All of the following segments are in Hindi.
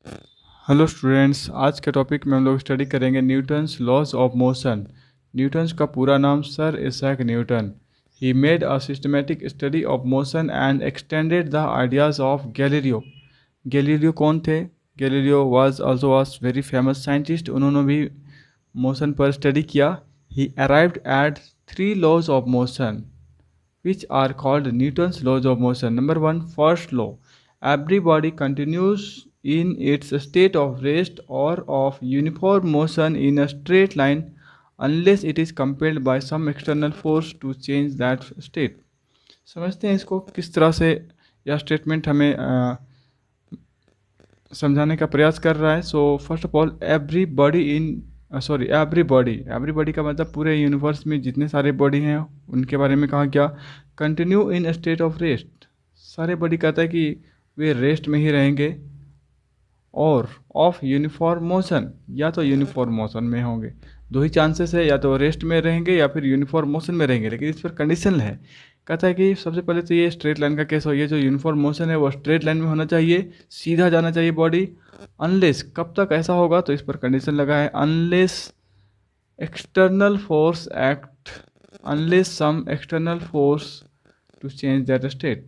हेलो स्टूडेंट्स, आज के टॉपिक में हम लोग स्टडी करेंगे Newton's laws of motion. Newton's का पूरा नाम sir Isaac Newton. He made a systematic study of motion and extended the ideas of Galileo. Galileo कौन थे? Galileo was also was very famous scientist. उन्होंने भी मोशन पर स्टडी किया। He arrived at 3 laws of motion which are called Newton's laws of motion. Number one, first law: every body continues in its state of rest or of uniform motion in a straight line unless it is compelled by some external force to change that state. समझते हैं इसको किस तरह से यह स्टेटमेंट हमें समझाने का प्रयास कर रहा है। So first of all, every body का मतलब पूरे यूनिवर्स में जितने सारे बॉडी हैं उनके बारे में कहा गया। Continue in state of rest, सारे बॉडी कहता है कि वे रेस्ट में ही रहेंगे। और ऑफ यूनिफॉर्म मोशन, या तो यूनिफॉर्म मोशन में होंगे, दो ही चांसेस है, या तो रेस्ट में रहेंगे या फिर यूनिफॉर्म मोशन में रहेंगे। लेकिन इस पर कंडीशन है, कहता है कि सबसे पहले तो ये स्ट्रेट लाइन का केस हो, ये जो यूनिफॉर्म मोशन है वो स्ट्रेट लाइन में होना चाहिए, सीधा जाना चाहिए बॉडी। अनलेस, कब तक ऐसा होगा, तो इस पर कंडीशन लगा है, unless external force act, unless some external force to change that state.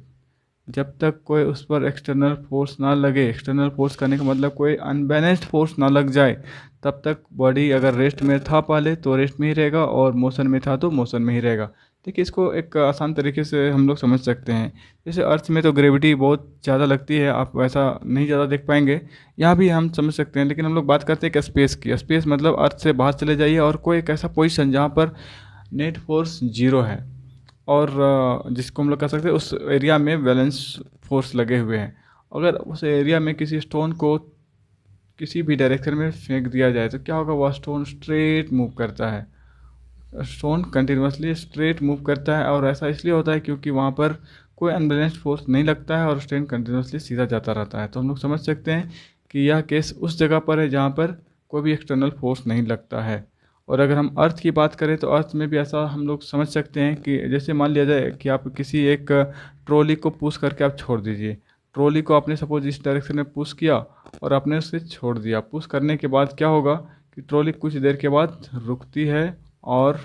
जब तक कोई उस पर एक्सटर्नल फोर्स ना लगे, एक्सटर्नल फोर्स करने का मतलब कोई अनबैलेंस्ड फोर्स ना लग जाए, तब तक बॉडी अगर रेस्ट में था पहले तो रेस्ट में ही रहेगा, और मोशन में था तो मोशन में ही रहेगा। देखिए, इसको एक आसान तरीके से हम लोग समझ सकते हैं। जैसे अर्थ में तो ग्रेविटी बहुत ज़्यादा लगती है, आप वैसा नहीं ज़्यादा देख पाएंगे, यहाँ भी हम समझ सकते हैं। लेकिन हम लोग बात करते हैं कि स्पेस की। स्पेस मतलब अर्थ से बाहर चले जाइए और कोई एक ऐसा पोजीशन जहाँ पर नेट फोर्स जीरो है, और जिसको हम लोग कह सकते हैं उस एरिया में बैलेंस फोर्स लगे हुए हैं। अगर उस एरिया में किसी स्टोन को किसी भी डायरेक्शन में फेंक दिया जाए तो क्या होगा? वह स्टोन स्ट्रेट मूव करता है, स्टोन कंटिन्यूसली स्ट्रेट मूव करता है। और ऐसा इसलिए होता है क्योंकि वहाँ पर कोई अनबैलेंस्ड फोर्स नहीं लगता है और स्टोन कंटिन्यूसली सीधा जाता रहता है। तो हम लोग समझ सकते हैं कि यह केस उस जगह पर है जहाँ पर कोई भी एक्सटर्नल फोर्स नहीं लगता है। और अगर हम अर्थ की बात करें तो अर्थ में भी ऐसा हम लोग समझ सकते हैं कि जैसे मान लिया जाए कि आप किसी एक ट्रॉली को पुश करके आप छोड़ दीजिए। ट्रॉली को आपने सपोज इस डायरेक्शन में पुश किया और आपने उसे छोड़ दिया। पुश करने के बाद क्या होगा कि ट्रॉली कुछ देर के बाद रुकती है। और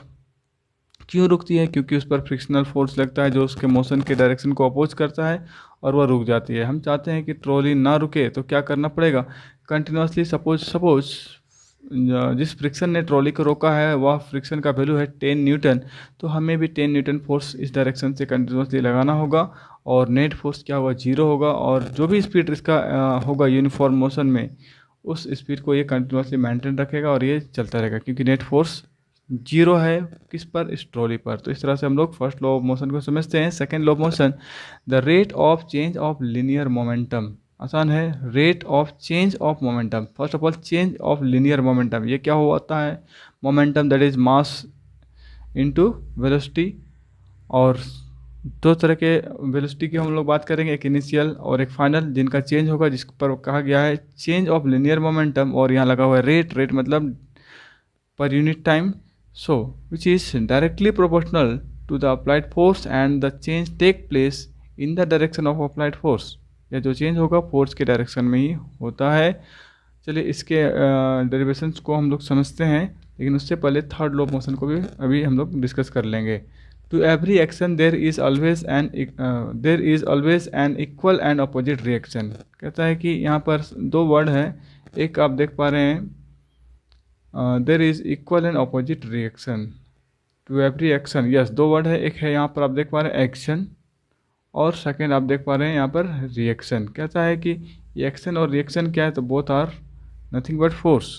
क्यों रुकती है? क्योंकि उस पर फ्रिक्शनल फोर्स लगता है जो उसके मोशन के डायरेक्शन को अपोज करता है और वह रुक जाती है। हम चाहते हैं कि ट्रॉली ना रुके तो क्या करना पड़ेगा? कंटिन्यूसली सपोज जिस फ्रिक्शन ने ट्रॉली को रोका है वह फ्रिक्शन का वैल्यू है 10 न्यूटन, तो हमें भी 10 न्यूटन फोर्स इस डायरेक्शन से कंटिन्यूसली लगाना होगा। और नेट फोर्स क्या होगा? जीरो होगा। और जो भी स्पीड इसका होगा यूनिफॉर्म मोशन में, उस स्पीड को ये कंटिन्यूसली मेंटेन रखेगा और ये चलता रहेगा, क्योंकि नेट फोर्स जीरो है किस पर? इस ट्रॉली पर। तो इस तरह से हम लोग फर्स्ट लॉ ऑफ मोशन को समझते हैं। Second law of motion, the rate of change of linear momentum. आसान है, rate of change of momentum. First of all, change of linear momentum, ये क्या होता है? Momentum that is mass into velocity. और दो तरह के वेलोसिटी की हम लोग बात करेंगे, एक इनिशियल और एक फाइनल, जिनका चेंज होगा, जिस पर कहा गया है चेंज ऑफ लीनियर मोमेंटम। और यहाँ लगा हुआ है रेट, रेट मतलब per unit time. So, which is directly proportional to the applied force and the change take place in the direction of applied force। या जो चेंज होगा फोर्स के डायरेक्शन में ही होता है। चलिए इसके डेरिवेशंस को हम लोग समझते हैं, लेकिन उससे पहले थर्ड लॉ ऑफ मोशन को भी अभी हम लोग डिस्कस कर लेंगे। To every action there is always an equal and opposite reaction. कहता है कि यहाँ पर दो वर्ड है, एक आप देख पा रहे हैं there is equal and opposite reaction to every action. Yes, दो वर्ड है, एक है यहाँ पर आप देख पा रहे हैं एक्शन, और सेकेंड आप देख पा रहे हैं यहाँ पर रिएक्शन। कहता है कि एक्शन और रिएक्शन क्या है? तो both are nothing but force.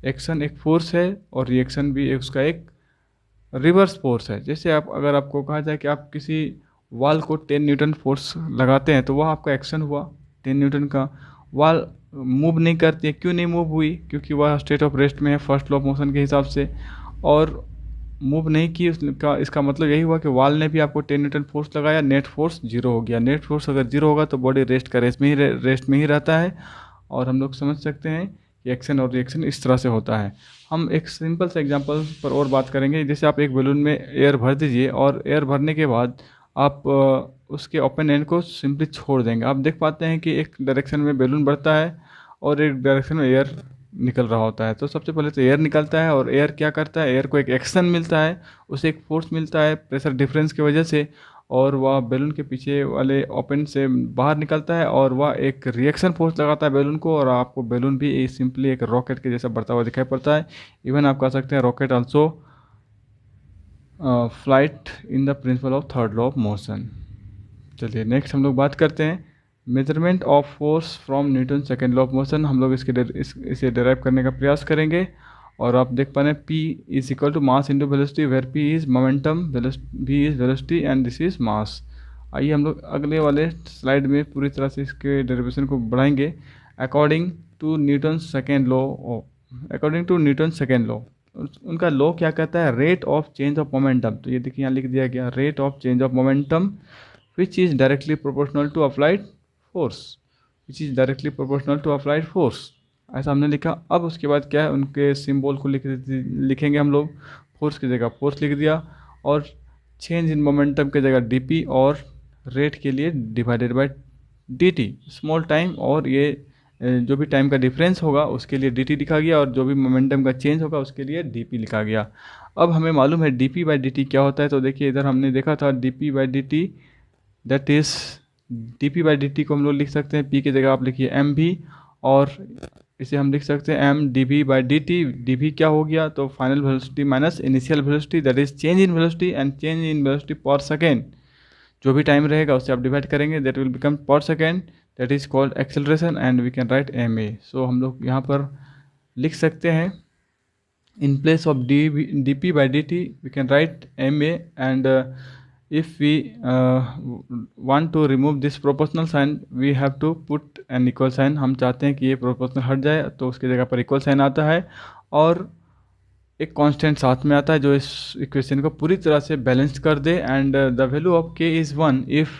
Action एक फोर्स है और रिएक्शन भी उसका एक रिवर्स फोर्स है। जैसे आप, अगर आपको कहा जाए कि आप किसी वॉल को 10 न्यूटन फोर्स लगाते हैं तो वह आपका एक्शन हुआ 10 न्यूटन का। वॉल मूव नहीं करती है, क्यों नहीं मूव हुई? क्योंकि वह स्टेट ऑफ रेस्ट में है फर्स्ट लॉ ऑफ मोशन के हिसाब से, और मूव नहीं की उसका, इसका मतलब यही हुआ कि वॉल ने भी आपको 10 न्यूटन फोर्स लगाया, नेट फोर्स जीरो हो गया। नेट फोर्स अगर जीरो होगा तो बॉडी रेस्ट में ही रहता है। और हम लोग समझ सकते हैं कि एक्शन और रिएक्शन इस तरह से होता है। हम एक सिंपल से एग्जांपल पर और बात करेंगे। जैसे आप एक बैलून में एयर भर दीजिए और एयर भरने के बाद आप उसके ओपन एंड को सिंपली छोड़ देंगे। आप देख पाते हैं कि एक डायरेक्शन में बैलून बढ़ता है और एक डायरेक्शन में एयर निकल रहा होता है। तो सबसे पहले तो एयर निकलता है, और एयर क्या करता है, एयर को एक एक्शन मिलता है, उसे एक फोर्स मिलता है प्रेशर डिफरेंस की वजह से, और वह बैलून के पीछे वाले ओपन से बाहर निकलता है, और वह एक रिएक्शन फोर्स लगाता है बैलून को, और आपको बैलून भी सिंपली एक रॉकेट के जैसा बढ़ता हुआ दिखाई पड़ता है। इवन आप कह सकते हैं rocket also flight in the principle of third law of motion. चलिए नेक्स्ट हम लोग बात करते हैं measurement of force from Newton second law of motion. हम लोग इसे डिराइव करने का प्रयास करेंगे, और आप देख पा रहे हैं P is equal to mass into velocity, where P is momentum, V is velocity and this is mass. आइए हम लोग अगले वाले स्लाइड में पूरी तरह से इसके डेरिवेशन को बढ़ाएंगे। According to Newton second law, according to Newton second law, उनका लॉ क्या कहता है, rate of change of momentum. तो ये देखिए यहाँ लिख दिया गया, rate of change of momentum which is directly proportional to applied force, which is directly proportional to applied force, ऐसा हमने लिखा। अब उसके बाद क्या है, उनके सिंबल को लिखेंगे हम लोग। फोर्स की जगह फोर्स लिख दिया, और चेंज इन मोमेंटम की जगह dp, और रेट के लिए divided by dt small time, और ये जो भी टाइम का डिफरेंस होगा उसके लिए dt लिखा गया, और जो भी मोमेंटम का चेंज होगा उसके लिए dp लिखा गया। अब हमें मालूम है dp बाई dt क्या होता है। तो देखिए इधर हमने देखा था dp by dt, that is dp by dt को हम लोग लिख सकते हैं, p की जगह आप लिखिए mv, और इसे हम लिख सकते हैं m dv by dt। dv क्या हो गया, तो final velocity minus initial velocity, that is change in velocity, and change in velocity per second, जो भी टाइम रहेगा उससे आप डिवाइड करेंगे, that will become per second, that is called acceleration, and we can write ma। So हम लोग यहाँ पर लिख सकते हैं, in place of dp by dt we can write ma, and if we want to remove this proportional sign we have to put an equal sign। हम चाहते हैं कि ये proportional हट जाए, तो उसकी जगह पर equal sign आता है, और एक कांस्टेंट साथ में आता है जो इस इक्वेशन को पूरी तरह से बैलेंस कर दे। And the value of k is 1 if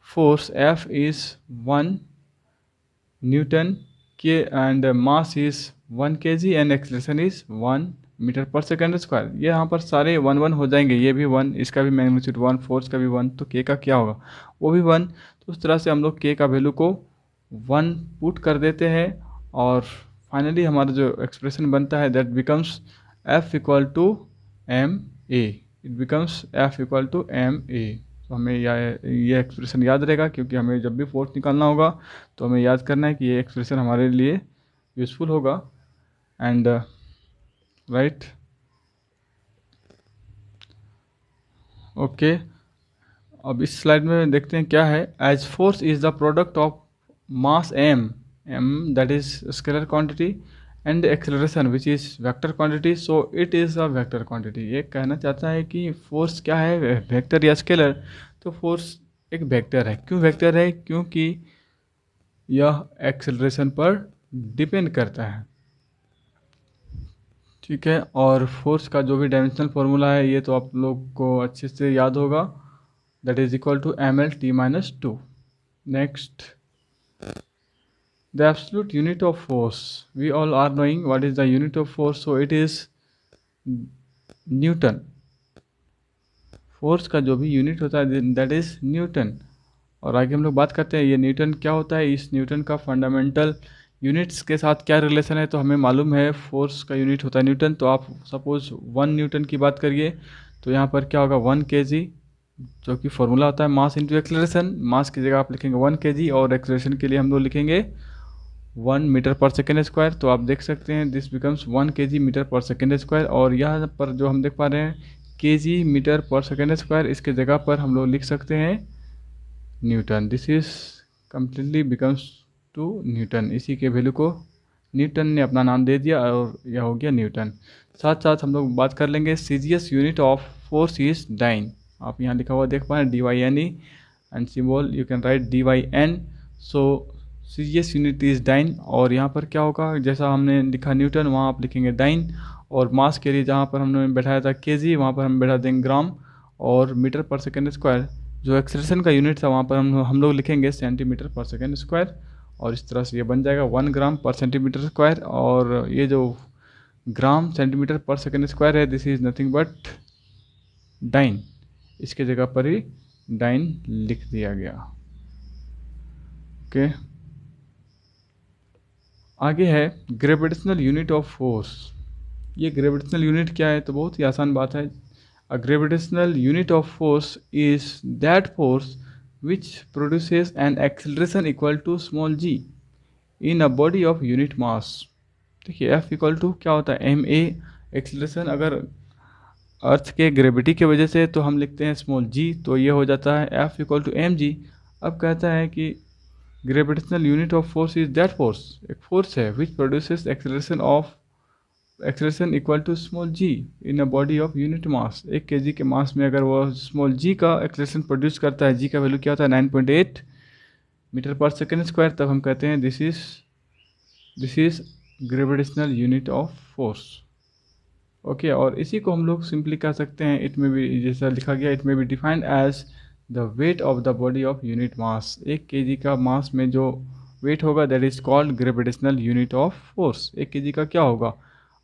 force F is 1 newton के, and mass is 1 kg, and acceleration is 1 metre per second square. ये यहाँ पर सारे 1 1 हो जाएंगे, ये भी 1, इसका भी मैग्नीट्यूड 1, फोर्स का भी 1, तो k का क्या होगा, वो भी 1। तो उस तरह से हम लोग k का वैल्यू को 1 पुट कर देते हैं, और फाइनली हमारा जो एक्सप्रेशन बनता है that becomes F equal to m a, it becomes F equal to m a. तो हमें ये एक्सप्रेशन याद रहेगा, क्योंकि हमें जब भी फोर्स निकालना होगा तो हमें याद करना है कि ये एक्सप्रेशन हमारे लिए यूज़फुल होगा। And right, okay. अब इस स्लाइड में देखते हैं क्या है, as force is the product of mass m, that is scalar quantity, and acceleration which is vector quantity, so it is a vector quantity. ये कहना चाहता है कि फोर्स क्या है, वेक्टर या स्केलर। तो फोर्स एक वेक्टर है। क्यों वेक्टर है, क्योंकि यह एक्सेलरेशन पर डिपेंड करता है, ठीक है। और फोर्स का जो भी डायमेंशनल फार्मूला है ये तो आप लोग को अच्छे से याद होगा, that is equal to mL/t-2। Next, the absolute unit of force, we all are knowing what is the unit of force, so it is Newton. Force का जो भी यूनिट होता है दैट इज न्यूटन। और आगे हम लोग बात करते हैं ये न्यूटन क्या होता है, इस न्यूटन का फंडामेंटल यूनिट्स के साथ क्या रिलेशन है। तो हमें मालूम है फोर्स का यूनिट होता है न्यूटन, तो आप सपोज 1 न्यूटन की बात करिए, तो यहाँ पर क्या होगा 1 kg, जो कि फॉर्मूला होता है मास इंटू एक्सेलरेशन। मास की जगह आप लिखेंगे 1 kg, और एक्सेलरेशन के लिए हम लोग लिखेंगे 1 मीटर पर सेकेंड स्क्वायर। तो आप देख सकते हैं this becomes 1 kg metre per second square, और यहाँ पर जो हम देख पा रहे हैं kg metre per second square, इसके जगह पर हम लोग लिख सकते हैं newton. This is completely becomes to newton. इसी के वैल्यू को न्यूटन ने अपना नाम दे दिया, और यह हो गया न्यूटन। साथ साथ हम लोग बात कर लेंगे CGS unit of force is dyne. आप यहाँ लिखा हुआ देख पा रहे हैं DYNE, and symbol you can write DYN। So CGS unit is dyne, और यहाँ पर क्या होगा, जैसा हमने लिखा न्यूटन वहाँ आप लिखेंगे डाइन, और मास के लिए जहाँ पर हमने बैठाया था kg वहाँ पर हम बैठा देंगे ग्राम, और मीटर पर सेकेंड स्क्वायर जो एक्सेलरेशन का यूनिट था वहाँ पर हम लोग लिखेंगे सेंटीमीटर पर सेकेंड स्क्वायर। और इस तरह से ये बन जाएगा 1 ग्राम पर सेंटीमीटर स्क्वायर, और ये जो gram centimetre per second square है this is nothing but dyne, इसके जगह पर ही डाइन लिख दिया गया, ओके। आगे है ग्रेविटेशनल यूनिट ऑफ फोर्स। ये ग्रेविटेशनल यूनिट क्या है, तो बहुत ही आसान बात है। A gravitational unit of force is that force which produces an acceleration equal to small g in a body of unit mass. देखिए एफ इक्वल टू क्या होता है, एम ए एक्सेलरेशन अगर अर्थ के ग्रेविटी की वजह से तो हम लिखते हैं स्मॉल जी, तो ये हो जाता है F equal to m g. अब कहता है कि gravitational unit of force is that force, एक फोर्स है which produces acceleration equal to small g in a body of unit mass. 1 kg के मास में अगर वो स्मॉल जी का एक्सेलरेशन प्रोड्यूस करता है, जी का वैल्यू क्या होता है 9.8 मीटर पर सेकेंड स्क्वायर, तब हम कहते हैं this is gravitational unit of force. Okay, और इसी को हम लोग सिंपली कह सकते हैं, इट में भी जैसा लिखा गया, it may be defined as the weight of the body of unit mass. 1 kg का मास में जो वेट होगा that is called gravitational unit of force. 1 kg का क्या होगा,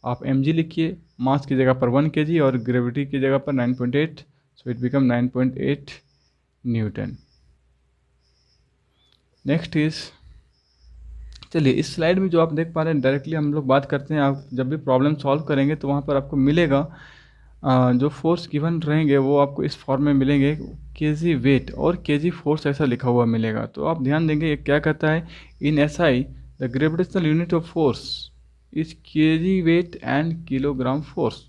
आप mg लिखिए, मास की जगह पर 1 kg और ग्रेविटी की जगह पर 9.8, so it become 9.8 Newton. Next is, चलिए इस स्लाइड में जो आप देख पा रहे हैं डायरेक्टली हम लोग बात करते हैं। आप जब भी प्रॉब्लम सॉल्व करेंगे तो वहाँ पर आपको मिलेगा जो फोर्स गिवन रहेंगे वो आपको इस फॉर्म में मिलेंगे, केजी वेट और केजी फोर्स ऐसा लिखा हुआ मिलेगा। तो आप ध्यान देंगे ये क्या कहता है, in SI the gravitational unit of force is kg weight and kilogram force.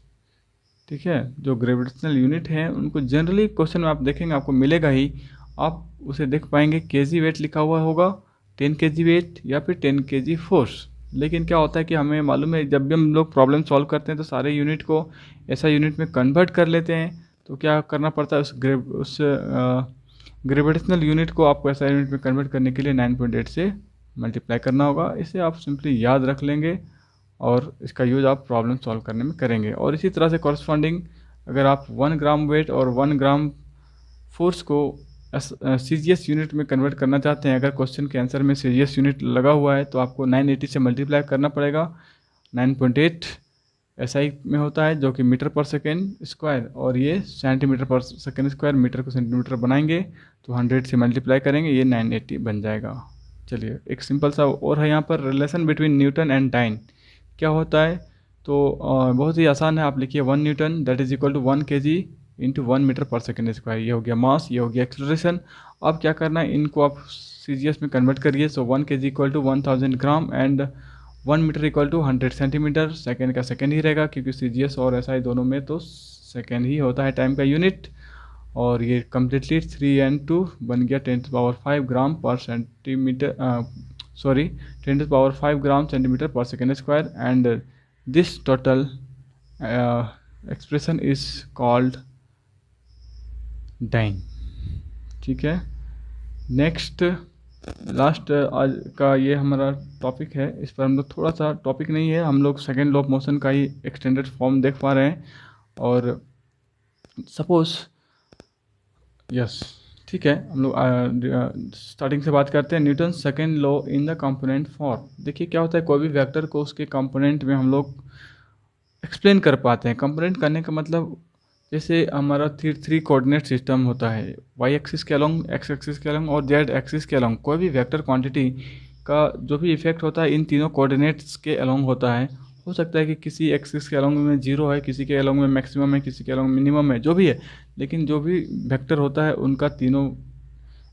ठीक है, जो ग्रेविटेशनल यूनिट है उनको जनरली क्वेश्चन में आप देखेंगे आपको मिलेगा ही, आप उसे देख पाएंगे केजी वेट लिखा हुआ होगा, 10 kg वेट या फिर 10 kg फोर्स। लेकिन क्या होता है कि हमें मालूम है जब भी हम लोग प्रॉब्लम सॉल्व करते हैं तो सारे यूनिट को ऐसा यूनिट में कन्वर्ट कर लेते हैं, तो क्या करना पड़ता है उस ग्रेविटेशनल यूनिट को आपको ऐसा यूनिट में कन्वर्ट करने के लिए 9.8 से मल्टीप्लाई करना होगा। इसे आप सिंपली याद रख लेंगे और इसका यूज़ आप प्रॉब्लम सॉल्व करने में करेंगे। और इसी तरह से कॉरस्पॉन्डिंग अगर आप 1 ग्राम वेट और 1 ग्राम फोर्स को सीजीएस यूनिट में कन्वर्ट करना चाहते हैं, अगर क्वेश्चन के आंसर में सीजीएस यूनिट लगा हुआ है तो आपको 980 से मल्टीप्लाई करना पड़ेगा। 9.8 एसआई में होता है जो कि मीटर पर सेकेंड स्क्वायर, और ये centimetre per second square, metre को सेंटीमीटर बनाएंगे तो 100 से मल्टीप्लाई करेंगे, ये 980 बन जाएगा। चलिए एक सिंपल सा और है यहाँ पर, relation between newton and dyne क्या होता है, तो बहुत ही आसान है। आप लिखिए 1 newton that is equal to 1 kg into 1 metre per second square. ये हो गया मास, ये हो गया एक्सेलरेशन। अब क्या करना है, इनको आप सीजीएस में कन्वर्ट करिए। So 1 kg equal to 1000 gram and 1 metre equal to 100 centimetre. Second का सेकेंड ही रहेगा क्योंकि सीजीएस और एसआई दोनों में तो सेकेंड ही होता है टाइम का यूनिट। और ये कम्प्लीटली 3 and 2 बन गया 10⁵ gram per centimetre, sorry 10⁵ gram centimetre per second square, and this total expression is called dyne. ठीक है, नेक्स्ट लास्ट आज का ये हमारा टॉपिक है। इस पर हम लोग थोड़ा सा टॉपिक नहीं है, हम लोग सेकेंड लॉ ऑफ मोशन का ही एक्सटेंडेड फॉर्म देख पा रहे हैं। और सपोज यस ठीक है, हम लोग स्टार्टिंग से बात करते हैं। Newton second law in the component form. देखिए क्या होता है, कोई भी वेक्टर को उसके कंपोनेंट में हम लोग एक्सप्लेन कर पाते हैं। कंपोनेंट करने का मतलब जैसे हमारा थ्री कोऑर्डिनेट सिस्टम होता है, वाई एक्सिस के अलोंग, एक्स एक्सिस के अलोंग और जेड एक्सिस के अलोंग। कोई भी वेक्टर क्वांटिटी का जो भी इफेक्ट होता है इन तीनों कोऑर्डिनेट्स के अलोंग होता है। हो सकता है कि किसी एक्सिस के अलोंग में 0 है, किसी के अलोंग में मैक्सिमम है, किसी के अलोंग मिनिमम है, जो भी है, लेकिन जो भी वेक्टर होता है उनका तीनों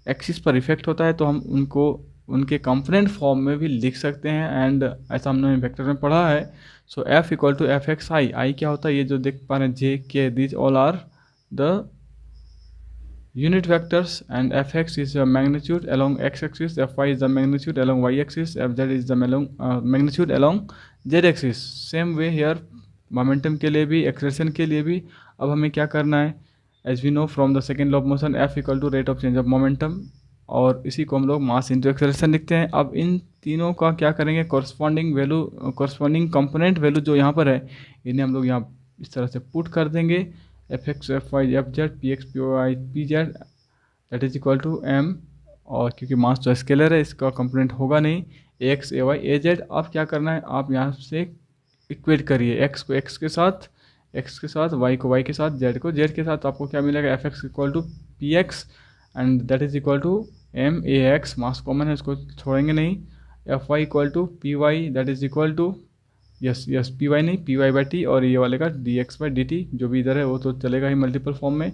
एक्सिस पर इफेक्ट होता है, तो हम उनको उनके कंपोनेंट फॉर्म में भी लिख सकते हैं। एंड ऐसा हमने वेक्टर में पढ़ा है। So F equal to F X I. I क्या होता है, ये जो देख पा रहे हैं j k, this all are the unit vectors, and fx is the magnitude along x axis, fy is the magnitude along y axis, fz is the magnitude along z axis. same way here momentum के लिए भी, acceleration के लिए भी। अब हमें क्या करना है, as we know from the second law of motion, f equal to rate of change of momentum, और इसी को हम लोग मास इंटू एक्सेलरेशन लिखते हैं। अब इन तीनों का क्या करेंगे, corresponding value, corresponding component value जो यहाँ पर है, इन्हें हम लोग यहाँ इस तरह से पुट कर देंगे। F x F y F z p x p y p z that is equal to m, और क्योंकि मास तो स्केलर है इसका कंपोनेंट होगा नहीं, ए एक्स ए वाई ए जेड। अब क्या करना है, आप यहाँ से इक्वेट करिए, एक्स को एक्स के साथ, वाई को वाई के साथ, जेड को जेड के साथ। आपको क्या मिलेगा, F x equal to p x and that is equal to m a x. Mass common है, इसको छोड़ेंगे नहीं। F y equal to p y that is equal to yes p y नहीं पी वाई बाई टी, और ये वाले का d x by d t, जो भी इधर है वो तो चलेगा ही मल्टीपल फॉर्म में।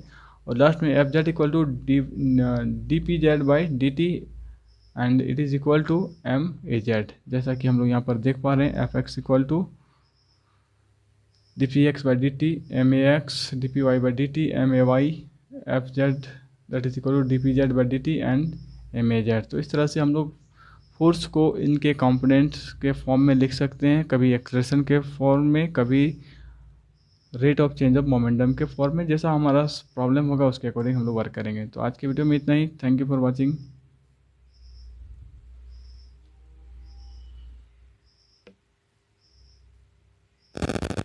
और लास्ट में F z equal to d p z by d t and it is equal to m a z, जैसा कि हम लोग यहाँ पर देख पा रहे हैं। F x equal to d p x by d t m a x d p y by d t m a y F z that is equal to d p z by d t and m a z. तो इस तरह से हम लोग फोर्स को इनके कंपोनेंट्स के फॉर्म में लिख सकते हैं, कभी एक्सलेशन के फॉर्म में, कभी rate of change of momentum के फॉर्म में। जैसा हमारा प्रॉब्लम होगा उसके अकॉर्डिंग हम लोग वर्क करेंगे। तो आज की वीडियो में इतना ही। Thank you for watching.